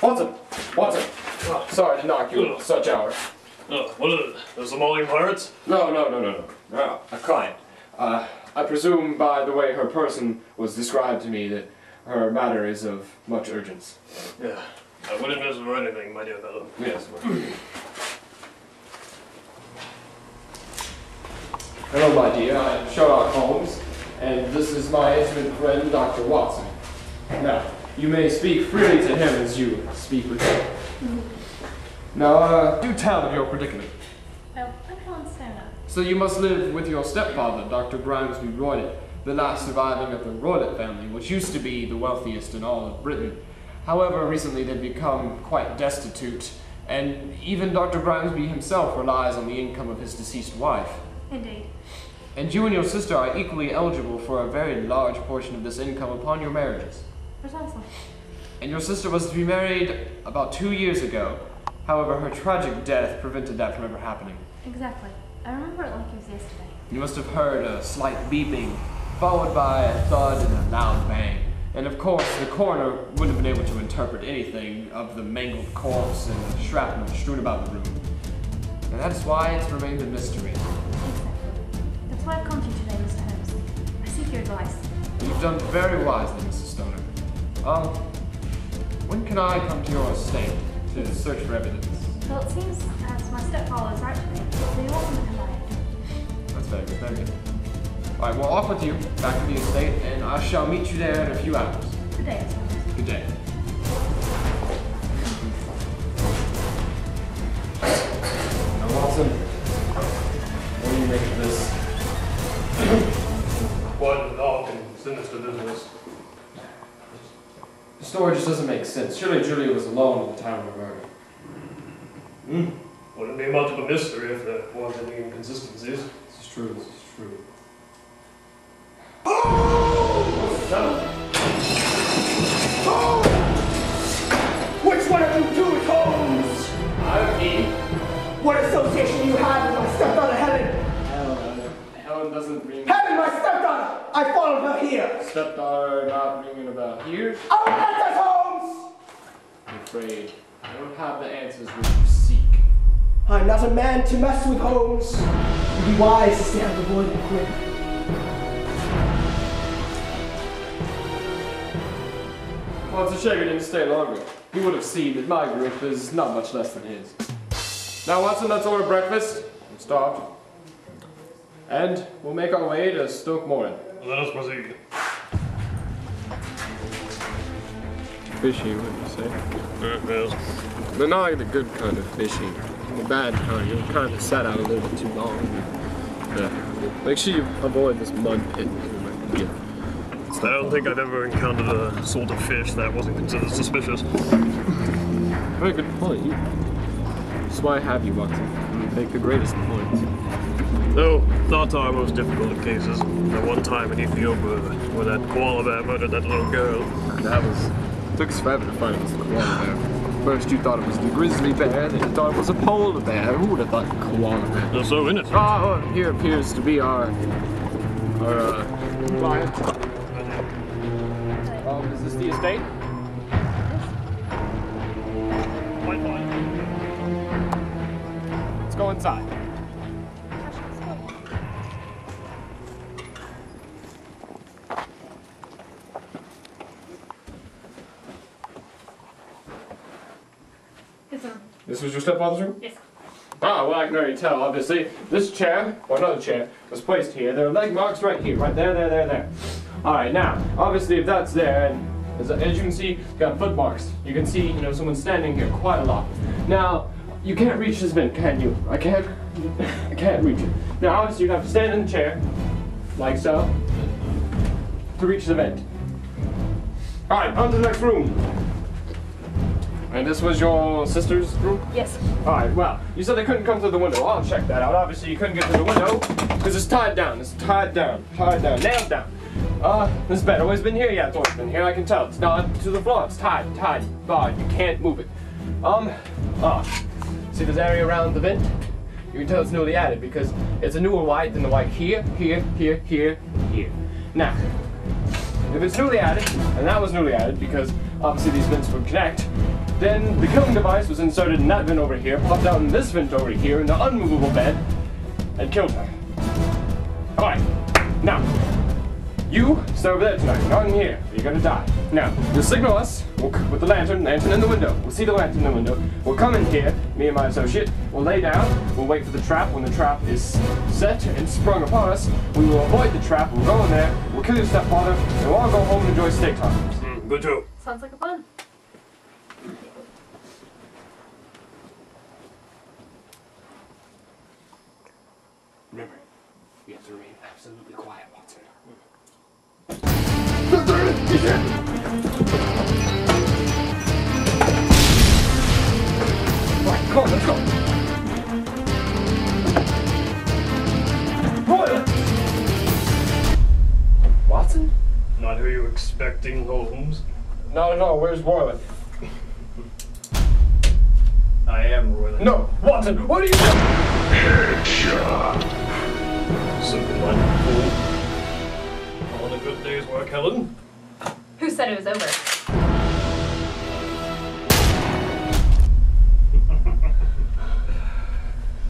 Watson! Watson! Oh, sorry to knock you at such hours. What is it? There's some Mauling pirates? No. A client. I presume by the way her person was described to me that her matter is of much urgency. Yeah. I wouldn't miss for anything, my dear fellow. Yes. Hello, my dear. I am Sherlock Holmes, and this is my intimate friend, Dr. Watson. Now, you may speak freely to him as you speak with him. Now, do tell of your predicament. Well, I can't understand that. So you must live with your stepfather, Dr. Grimesby Roylott, the last surviving of the Roylott family, which used to be the wealthiest in all of Britain. However, recently they've become quite destitute, and even Dr. Grimesby himself relies on the income of his deceased wife. Indeed. And you and your sister are equally eligible for a very large portion of this income upon your marriages. Precisely. And your sister was to be married about 2 years ago. However, her tragic death prevented that from ever happening. Exactly. I remember it like it was yesterday. You must have heard a slight beeping, followed by a thud and a loud bang. And of course, the coroner wouldn't have been able to interpret anything of the mangled corpse and the shrapnel strewn about the room. And that's why it's remained a mystery. Exactly. That's why I've come to you today, Mr. Holmes. I seek your advice. You've done very wisely, Mrs. Stoner. When can I come to your estate to search for evidence? Well, it seems as my stepfather is right to me, so you're welcome to come by. That's very good, very good. Alright, well, off with you, back to the estate, and I shall meet you there in a few hours. Good day, Mr. Holmes. Good day. Now, Watson, what do you make of this? Quite a dark and sinister business. The story just doesn't make sense. Surely Julia was alone at the time of her murder. Wouldn't be much of a mystery if there weren't any inconsistencies. This is true, this is true. Which one of you two is Holmes? I'm he. What association do you have with my stepdaughter Helen? Helen doesn't ring. Helen, my stepdaughter! I followed her here. Stepdaughter not ringing about here? Our answers, Holmes! I'm afraid I don't have the answers which you seek. I'm not a man to mess with, Holmes. You'd be wise to stay out of the wood and quick. Well, it's a shame he didn't stay longer. He would have seen that my group is not much less than his. Now, Watson, let's order breakfast. I'm starved. And we'll make our way to Stoke Moran. Let us proceed. Fishy, wouldn't you say? Yes. But not like the good kind of fishy. The bad kind. You're kind of sat out a little bit too long. Yeah. Make sure you avoid this mud pit. Yeah. I don't think I've ever encountered a sort of fish that wasn't considered suspicious. Very good point. That's why I have you, Watson. You make the greatest points. Though, thoughts are most difficult cases. That one time in Ethiopia where that koala bear murdered that little girl. That was... It took us forever to find it was the koala bear. First you thought it was the grizzly bear, then you thought it was a polar bear. Who would have thought koala bear? They're so innocent. Oh, here appears to be our client. Is this the estate? Quite fine. Let's go inside. Yes, sir. This was your stepfather's room? Yes, sir. Ah, well, I can already tell, obviously. This chair, or another chair, was placed here. There are leg marks right here, right there. Alright, now, obviously if that's there, and as you can see, it's got foot marks. You can see, someone standing here quite a lot. Now, you can't reach this vent, can you? I can't reach it. Now, obviously you have to stand in the chair, like so, to reach the vent. Alright, on to the next room. And this was your sister's room? Yes. Alright, well, you said they couldn't come through the window. I'll check that out. Obviously, you couldn't get through the window because it's tied down. Nailed down. This bed always been here? Yeah, it's always been here. I can tell. It's not to the floor. It's tied. Barred. You can't move it. See this area around the vent? You can tell it's newly added because it's a newer white than the white here. Now, if it's newly added, and that was newly added because obviously these vents would connect, then the killing device was inserted in that vent over here, popped out in this vent over here in the unmovable bed, and killed her. Alright, now, you stay over there tonight, not in here. You're gonna die. Now, you'll signal us with the lantern in the window. We'll see the lantern in the window. We'll come in here, me and my associate. We'll lay down. We'll wait for the trap. When the trap is set and sprung upon us, we will avoid the trap. We'll go in there. We'll kill your stepfather, and we'll all go home and enjoy steak times. Good too. Sounds like a plan. Remember, you have to remain absolutely quiet, Watson. Alright, come on, let's go. Royal! Watson? Not who you expecting, Holmes. No, where's Royal? I am Royland. No, Watson, what are you doing? Simple minded fool. All in a good day's work, Helen. Who said it was over?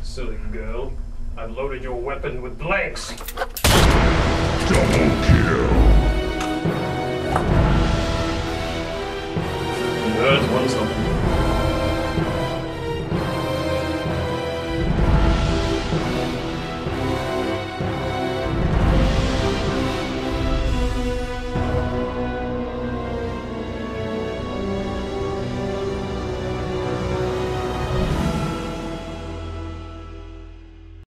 Silly girl. I've loaded your weapon with blanks. Double kill.